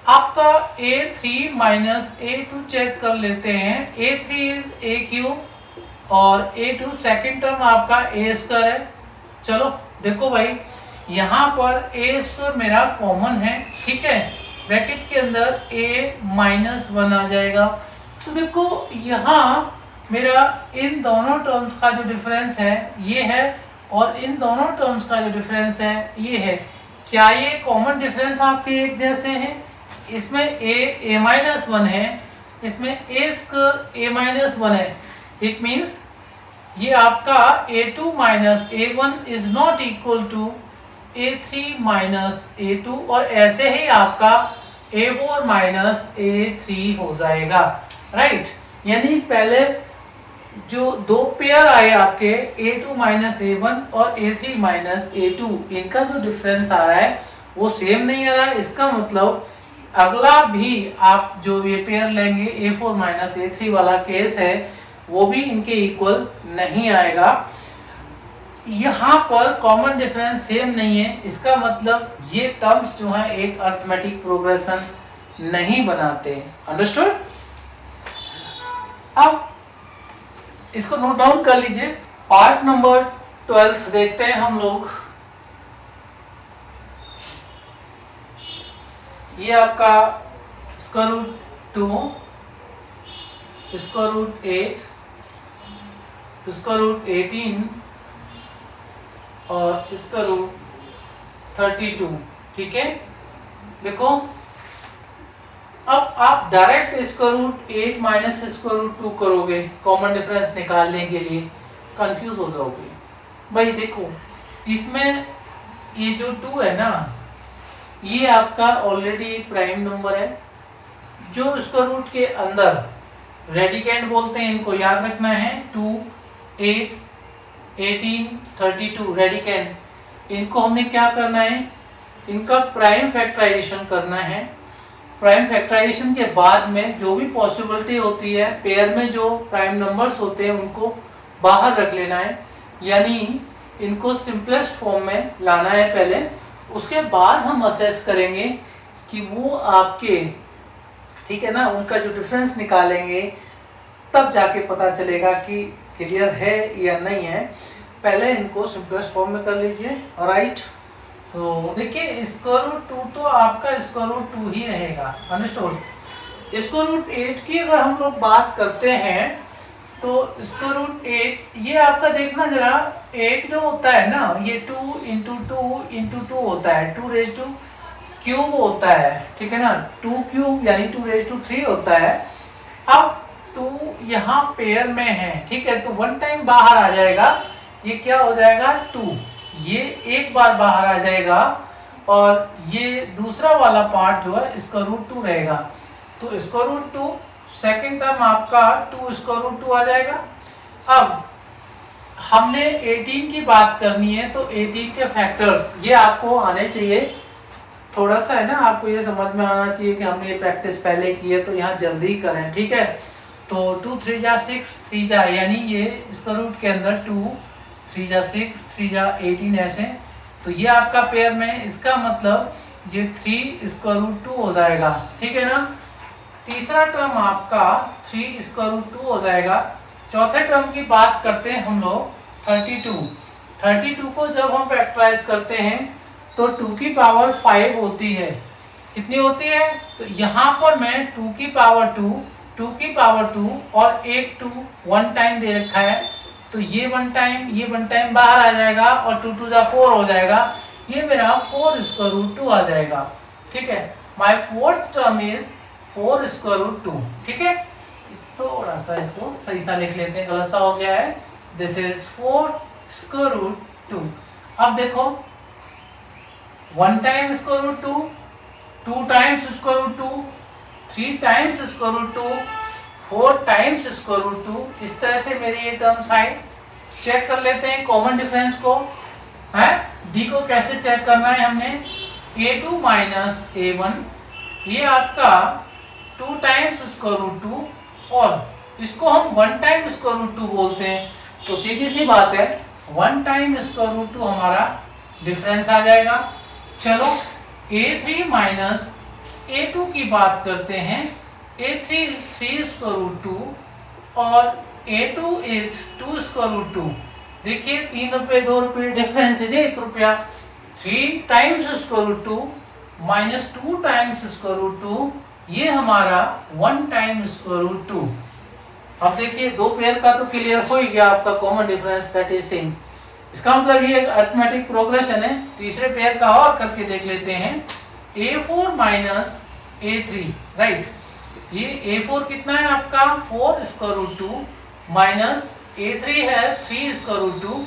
आपका a3 माइनस a2 चेक कर लेते हैं। a3 इज a क्यूब और a2 सेकेंड टर्म आपका a स्क्वायर है। चलो देखो भाई, यहाँ पर a स्क्वायर मेरा कॉमन है, ठीक है। ब्रैकेट के अंदर a माइनस 1 आ जाएगा। तो देखो यहाँ मेरा इन दोनों टर्म्स का जो डिफरेंस है ये है, और इन दोनों टर्म्स का जो डिफरेंस है ये है। क्या ये कॉमन डिफरेंस आपके एक जैसे हैं? इसमें a माइनस 1 है, इसमें a स्क्वायर a माइनस 1 है। इट मीन्स ये आपका a2 minus a1 is not equal to a3 minus a2, और ऐसे ही आपका a4 माइनस a3 हो जाएगा, राइट। यानी पहले जो दो पेयर आए आपके a2 माइनस a1 और a3 माइनस a2, इनका जो डिफरेंस आ रहा है वो सेम नहीं आ रहा है। इसका मतलब अगला भी आप जो ये पेयर लेंगे a4 माइनस a3 वाला केस है, वो भी इनके इक्वल नहीं आएगा। यहाँ पर कॉमन डिफरेंस सेम नहीं है, इसका मतलब ये टर्म्स जो है एक अरिथमेटिक प्रोग्रेशन नहीं बनाते। अंडरस्टूड? अब इसको नोट डाउन कर लीजिए। पार्ट नंबर 12 देखते हैं हम लोग। ये आपका square root 2, square root 8, square root 18 और स्क्वायर रूट 32, ठीक है। देखो अब आप direct square root 8 minus square root 2 करोगे कॉमन डिफरेंस निकालने के लिए, कंफ्यूज हो जाओगे। भाई देखो इसमें ये जो 2 है ना, ये आपका ऑलरेडी प्राइम नंबर है। जो स्क्वायर रूट के अंदर रेडिकेंड बोलते हैं, इनको याद रखना है। 2, 8, 18, 32 रेडिकेंड। इनको हमने क्या करना है, इनका प्राइम फैक्टराइजेशन करना है। प्राइम फैक्टराइजेशन के बाद में जो भी पॉसिबिलिटी होती है, पेयर में जो प्राइम नंबर्स होते हैं उनको बाहर रख लेना है, यानी इनको सिंपलेस्ट फॉर्म में लाना है पहले। उसके बाद हम असेस करेंगे कि वो आपके, ठीक है ना, उनका जो डिफरेंस निकालेंगे तब जाके पता चलेगा कि क्लियर है या नहीं है। पहले इनको सिंपलेस्ट फॉर्म में कर लीजिए, राइट। तो देखिए स्क्वायर रूट 2 तो आपका स्क्वायर रूट 2 ही रहेगा, अंडरस्टूड। स्क्वायर रूट 8 की अगर हम लोग बात करते हैं तो स्क्वायर रूट 8 ये आपका देखना जरा, 8 जो होता है ना, ये 2 इंटू 2 इंटू 2 होता है, 2 रेज टू क्यूब होता है, ठीक है ना, 2 क्यूब यानी 2 रेज टू 3 होता है। अब 2 यहाँ पेयर में है, ठीक है, तो 1 टाइम बाहर आ जाएगा, ये क्या हो जाएगा 2, ये एक बार बाहर आ जाएगा और ये दूसरा वाला पार्ट जो है स्क्वायर रूट 2 रहेगा। तो स्क्वायर रूट 2 सेकेंड टर्म आपका 2 स्क्वायर रूट 2 आ जाएगा। अब हमने 18 की बात करनी है, तो 18 के फैक्टर्स ये आपको आने चाहिए, थोड़ा सा है ना, आपको ये समझ में आना चाहिए कि हमने ये प्रैक्टिस पहले की है, तो यहाँ जल्दी करें, ठीक है। तो 2 3 जा 6, 3 जा, यानी ये स्क्वायर रूट के अंदर 2 3 जा 6, 3 जा 18 ऐसे, तो ये आपका पेयर में, इसका मतलब ये 3 स्क्वायर रूट 2 हो जाएगा, ठीक है ना। तीसरा टर्म आपका 3 स्क्वायर रूट 2 हो जाएगा। चौथे टर्म की बात करते हैं हम लोग 32 को जब हम फैक्टराइज करते हैं तो 2 की पावर 5 होती है, कितनी होती है, तो यहाँ पर मैं 2 की पावर 2, 2 की पावर 2 और 8 2 1 टाइम दे रखा है, तो ये 1 टाइम, ये 1 टाइम बाहर आ जाएगा और 2 2 जा 4 हो जाएगा, ये मेरा 4 स्क्वायर रूट 2 आ जाएगा, ठीक है। My fourth term is 4 square root 2, ठीक है। थोड़ा सा इसको सही सा लिख लेते हैं, गलत सा हो गया है। This is 4 square root 2। अब देखो 1 time square root 2, 2 times square root 2, 3 times square root 2, 4 times square root 2, इस तरह से मेरी ये टर्म्स आई। चेक कर लेते हैं कॉमन डिफरेंस को, है डी को कैसे चेक करना है हमने, a2 माइनस a1, ये आपका 2 टाइम्स स्क्वायर रूट 2 और इसको हम 1 टाइम स्क्वायर रूट 2 बोलते हैं, तो सीधी सी बात है 1 टाइम स्क्वायर रूट 2 हमारा डिफरेंस आ जाएगा। चलो a3 माइनस a2 की बात करते हैं, a3 इज 3 स्क्वायर रूट 2 और a2 इज 2 स्क्वायर रूट 2। देखिए 3 रुपए 2 रुपए डिफरेंस है 1 रुपया। 3 times square root 2 minus 2 times square root 2, ये हमारा 1 टाइम स्क्वायर रूट 2। अब देखिए दो पेयर का तो क्लियर हो ही गया आपका common difference, that is same. इसका मतलब ये अरिथमेटिक प्रोग्रेशन है। तीसरे पेयर का और करके देख लेते हैं, a4 माइनस a3, राइट। ये a4 कितना है आपका 4 स्क्वायर रूट 2 माइनस a3 है 3 स्क्वायर रूट 2,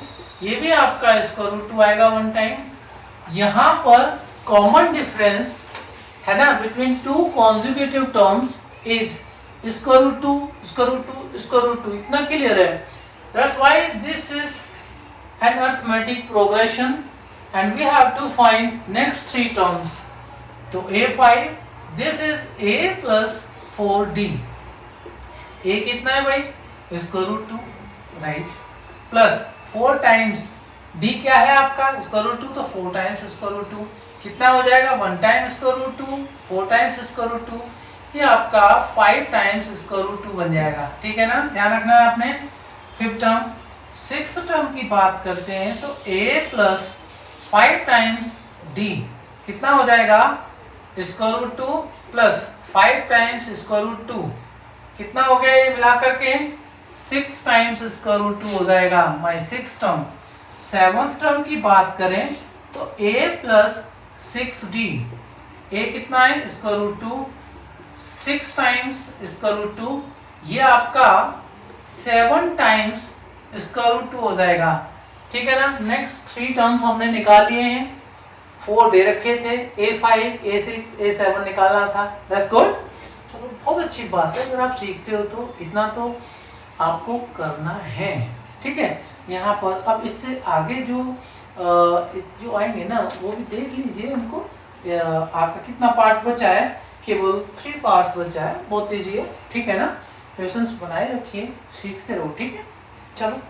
ये भी आपका स्क्वायर रूट 2 आएगा 1 टाइम। यहाँ पर कॉमन डिफरेंस है ना between 2 conjugative terms is square root 2 square root 2 square root 2, इतना क्लियर है। That's why this is an arithmetic progression and we have to find next 3 terms. तो a5, this is a plus 4d। a कितना है भाई square root 2, right, plus 4 times d क्या है आपका square root 2, तो 4 टाइम्स स्क्वायर रूट 2 कितना हो जाएगा 1 time square root 2, 4 times square root 2, ये आपका 5 टाइम्स स्क्वायर रूट 2 बन जाएगा, ठीक है ना, ध्यान रखना है आपने। फिफ्थ टर्म, सिक्स्थ टर्म की बात करते हैं तो a प्लस 5 टाइम्स d कितना हो जाएगा स्क्वायर रूट 2 प्लस 5 टाइम्स स्क्वायर रूट 2, कितना हो गया ये मिलाकर के 6 टाइम्स स्क्वायर रूट 2 हो जाएगा my sixth term. Seventh term की बात करें तो a प्लस 6d, a कितना है square root 2, 6 times square root 2, ये आपका 7 टाइम्स स्क्वायर रूट 2 हो जाएगा, ठीक है ना। नेक्स्ट 3 टर्म्स हमने निकाल लिए हैं, 4 दे रखे थे, A5, A6, A7 निकालना था। That's good. चलो बहुत अच्छी बात है, अगर आप सीखते हो तो इतना तो आपको करना है, ठीक है। यहाँ पर अब इससे आगे जो आएंगे ना वो भी देख लीजिए उनको। आपका कितना पार्ट बचा है, केवल 3 पार्ट्स बचा है, बहुत ईजी है, ठीक है ना। पेशेंस बनाए रखिए, सीखते रहो, ठीक है। चलो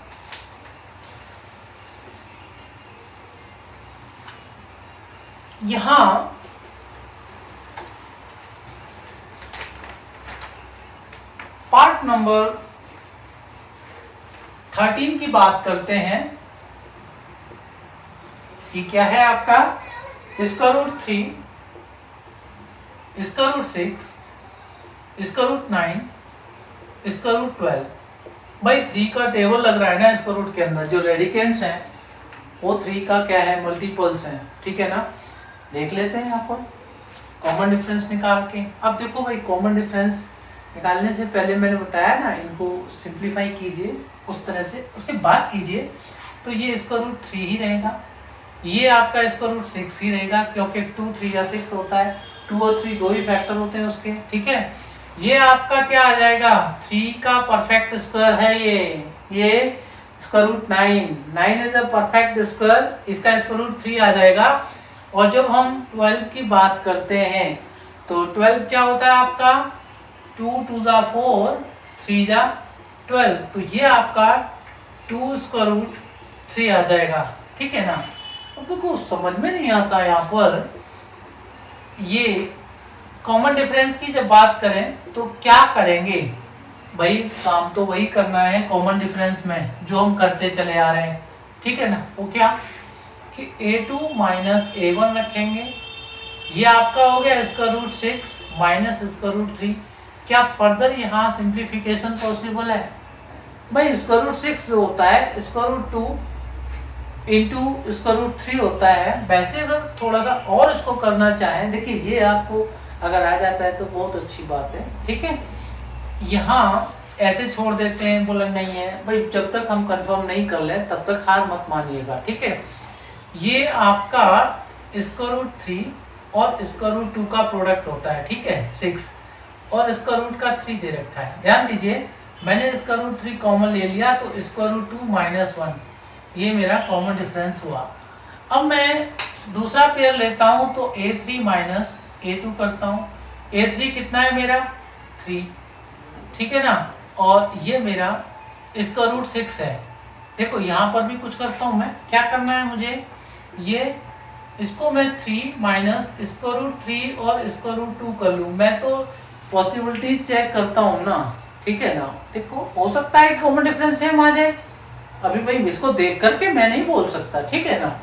यहाँ पार्ट नंबर 13 की बात करते हैं कि क्या है आपका इसका रूट 3, इसका रूट 6, इसका रूट 9, इसका रूट 12। भाई 3 का टेबल लग रहा है ना इसका रूट के अंदर, जो रेडिकेंट्स हैं वो 3 का क्या है, मल्टीपल्स हैं, ठीक है ना। देख लेते हैं यहाँ पर कॉमन डिफरेंस निकाल के। अब देखो भाई कॉमन डिफरेंस निकालने से पहले मैंने बताया ना, इनको सिंप्लीफाई कीजिए उस तरह से, उसके बाद कीजिए तो ये इसका रूट 3 ही रहेगा, ये आपका इसका रूट 6 ही रहेगा, क्योंकि 2, 3 या 6 होता है, 2 और 3 दो ही फैक्टर होते हैं उसके, ठीक है। ये आपका क्या आ जाएगा, 3 का परफेक्ट स्क्वायर है ये इसका root 9 is a perfect square, इसका इसका रूट 3 आ जाएगा। और जब हम 12 की बात करते हैं तो 12 क्या होता है आपका, 2 2 जा 4, 3 जा 12, तो ये आपका 2 इसका रूट 3 आ जाएगा, ठीक है ना। अब देखो समझ में नहीं आता यहाँ पर, ये कॉमन डिफरेंस की जब बात करें तो क्या करेंगे भाई, काम तो वही करना है कॉमन डिफरेंस में जो हम करते चले आ रहे हैं, ठीक है ना। वो क्या कि A2 माइनस A1 रखेंगे, ये आपका हो गया इसका रूट 6 माइनस इसका रूट 3। क्या फर्दर यहाँ सिंप्लीफिकेशन पॉसिबल है भाई, इसका रूट 6 होता है, इसका रूट 2 इंटू इसका रूट 3 होता है। वैसे अगर थोड़ा सा और इसको करना चाहें, देखिए ये आपको अगर आ जाता है तो बहुत अच्छी बात है, ठीक है। यहाँ ऐसे छोड़ देते हैं, बोला नहीं है भाई, जब तक हम कंफर्म नहीं कर ले तब तक हार मत मानिएगा, ठीक है। ये आपका इसका रूट 3 और इसका रूट 2 का प्रोडक्ट होता है, ठीक है, 6, और इसका रूट का 3 दे रखा है। ध्यान दीजिए मैंने इसका रूट 3 कॉमन ले लिया तो इसका रूट 2 माइनस 1, ये मेरा कॉमन डिफरेंस हुआ। अब मैं दूसरा पेयर लेता हूं तो A3 माइनस A2 करता हूं। A3 कितना है मेरा 3, ठीक है ना, और ये मेरा इसका रूट 6 है। देखो यहाँ पर भी कुछ करता हूँ मैं, क्या करना है मुझे, ये इसको मैं 3 माइनस इसका रूट 3 और इसका रूट 2 कर लूँ। मैं तो पॉसिबिलिटी चेक करता हूँ ना, ठीक है ना। देखो हो सकता है कॉमन डिफरेंस सेम आ जाए, अभी भाई इसको देख करके मैं नहीं बोल सकता, ठीक है ना।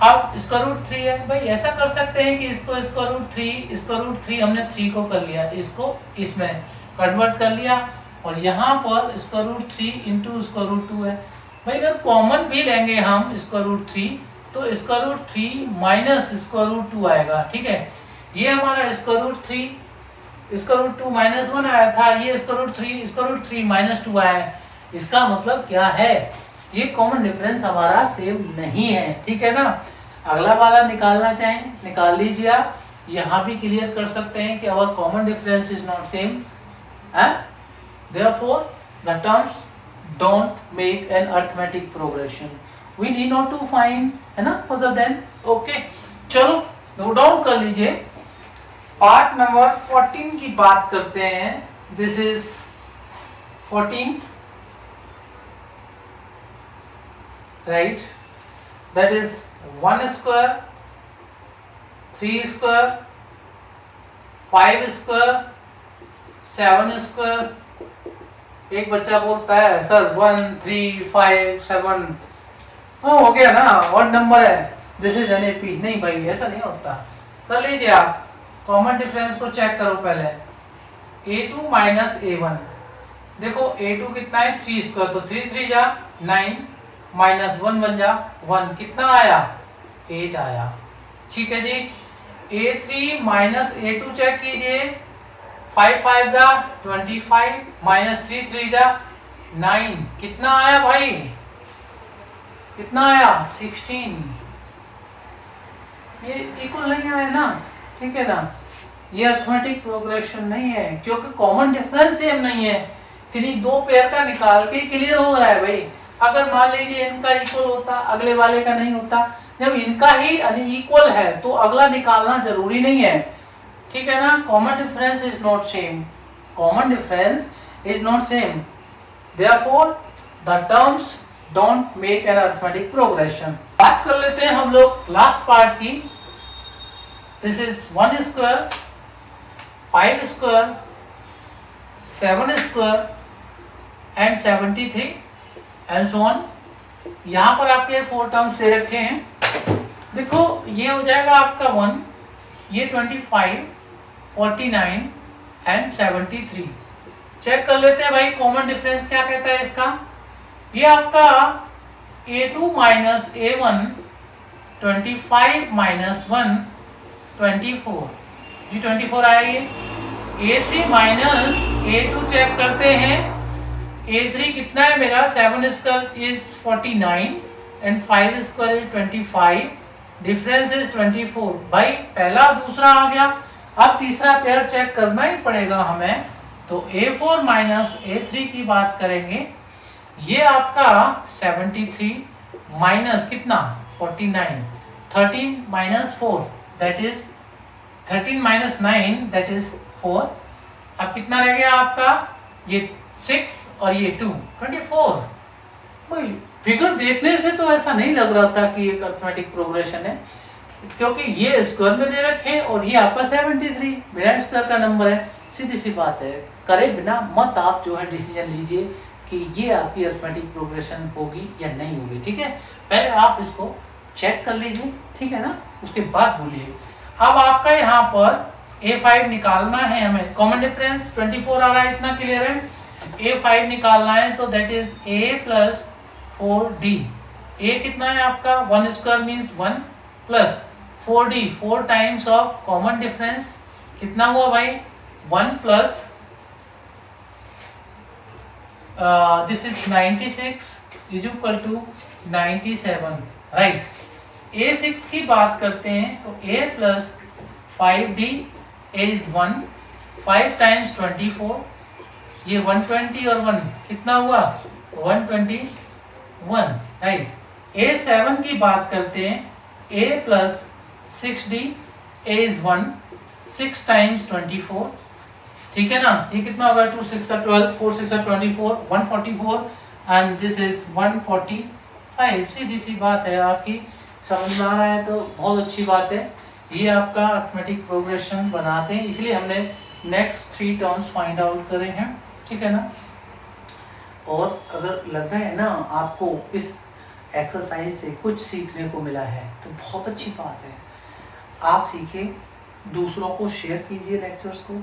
अब इसका रूट 3 है भाई, ऐसा कर सकते हैं कि इसको इसका रूट 3 हमने 3 को कर लिया, इसको इसमें कन्वर्ट कर लिया, और यहाँ पर इसका रूट 3 इंटू इसका रूट 2 है। भाई अगर कॉमन भी लेंगे हम इसका रूट 3 तो इसका रूट 3 माइनस इसका रूट 2 आएगा, ठीक है। ये हमारा इसका रूट 3, इसका रूट 2 माइनस 1 आया था, ये इसका रूट 3 माइनस 2 आया है। इसका मतलब क्या है, ये कॉमन डिफरेंस हमारा सेम नहीं है, ठीक है ना। अगला वाला निकालना चाहें निकाल लीजिए आप, यहाँ भी क्लियर कर सकते हैं कि अवर common difference is not same, therefore the terms don't make an arithmetic progression, we need not to find, है ना, further than, okay। चलो नोट डाउन कर लीजिए। पार्ट नंबर 14 की बात करते हैं, this is 14th, right, that is 1 square, 3 square, 5 square, 7 square। एक बच्चा बोलता है सर 1 3 5 7, हो गया ना, ऑड नंबर है, दिस इज एनएपी। नहीं भाई ऐसा नहीं होता। कर लीजिए आप, कॉमन डिफरेंस को चेक करो पहले। A2 माइनस A1, देखो A2 कितना है 3 स्क्वायर, तो 3 3 जा 9 माइनस 1 1 जा 1, कितना आया 8 आया, ठीक है जी। A3 माइनस A2 चेक कीजिए, 5 5 जा 25 माइनस 3 3 जा 9, कितना आया भाई, कितना आया 16। ये इक्वल नहीं आए ना, ठीक है ना, ये अरिथमेटिक प्रोग्रेशन नहीं है क्योंकि कॉमन डिफरेंस सेम नहीं है। किन्हीं दो पेयर का निकाल के क्लियर हो रहा है भाई। अगर मान लीजिए इनका इक्वल होता, अगले वाले का नहीं होता, जब इनका ही इक्वल है तो अगला निकालना जरूरी नहीं है, ठीक है ना। Common difference is not same, common difference is not same, therefore the terms don't make an arithmetic progression. बात कर लेते हैं हम लोग लास्ट पार्ट की। This is 1 square, 5 square, 7 square and 73 and so on. यहाँ पर आपके 4 टर्म्स दे रखे हैं। देखो ये हो जाएगा आपका 1, ये 25, 49 एंड 73। चेक कर लेते हैं भाई कॉमन डिफरेंस क्या कहता है इसका। ये आपका a2 माइनस a1, 25 माइनस 1, 24, ये 24 आया। ये a3 माइनस a2 चेक करते हैं। a3 कितना है मेरा, 7 square is 49 and 5 square is 25, difference is 24। भाई पहला दूसरा आ गया, अब तीसरा पेयर चेक करना ही पड़ेगा हमें। तो a4 माइनस a3 की बात करेंगे, ये आपका 73 माइनस कितना 49, 13 minus 4 that is 13 minus 9 that is 4। अब कितना रह गया आपका, ये 6 और ये 2, 24। भाई फिगर देखने से तो ऐसा नहीं लग रहा था कि एक अरिथमेटिक प्रोग्रेशन है, क्योंकि ये स्क्वायर में दे रखे और ये आपका 73 बिना स्क्वायर का नंबर है। सीधी सी बात है, करे बिना मत आप जो है डिसीजन लीजिए कि ये आपकी अरिथमेटिक प्रोग्रेशन होगी या नहीं होगी, ठीक है। पहले आप इसको चेक कर लीजिए, ठीक है ना, उसके बाद बोलिए। अब आपका यहाँ पर a5 निकालना है हमें, कॉमन डिफरेंस 24 आ रहा है, इतना क्लियर है। a5 निकालना है तो that is a plus 4d। a कितना है आपका, 1 square means 1 plus 4d, 4 times of common difference कितना हुआ भाई, 1 plus this is 96 is equal to 97, right. a6 की बात करते हैं तो a plus 5d, a is 1, 5 times 24, ये 120 और 1 कितना हुआ 121, राइट। a7 की बात करते हैं, a plus 6d, a is 1, 6 times 24, ठीक है ना, ये कितना होगा 2 6 12, 4 6 24, 144 एंड दिस इज 145। सीधी सी बात है, आपकी समझ में आ रहा है तो बहुत अच्छी बात है। ये आपका अरिथमेटिक प्रोग्रेशन बनाते हैं, इसलिए हमने नेक्स्ट 3 टर्म्स फाइंड आउट करे हैं, ठीक है ना। और अगर लग रहा है ना आपको इस एक्सरसाइज से कुछ सीखने को मिला है तो बहुत अच्छी बात है। आप सीखे, दूसरों को शेयर कीजिए लेक्चर्स को।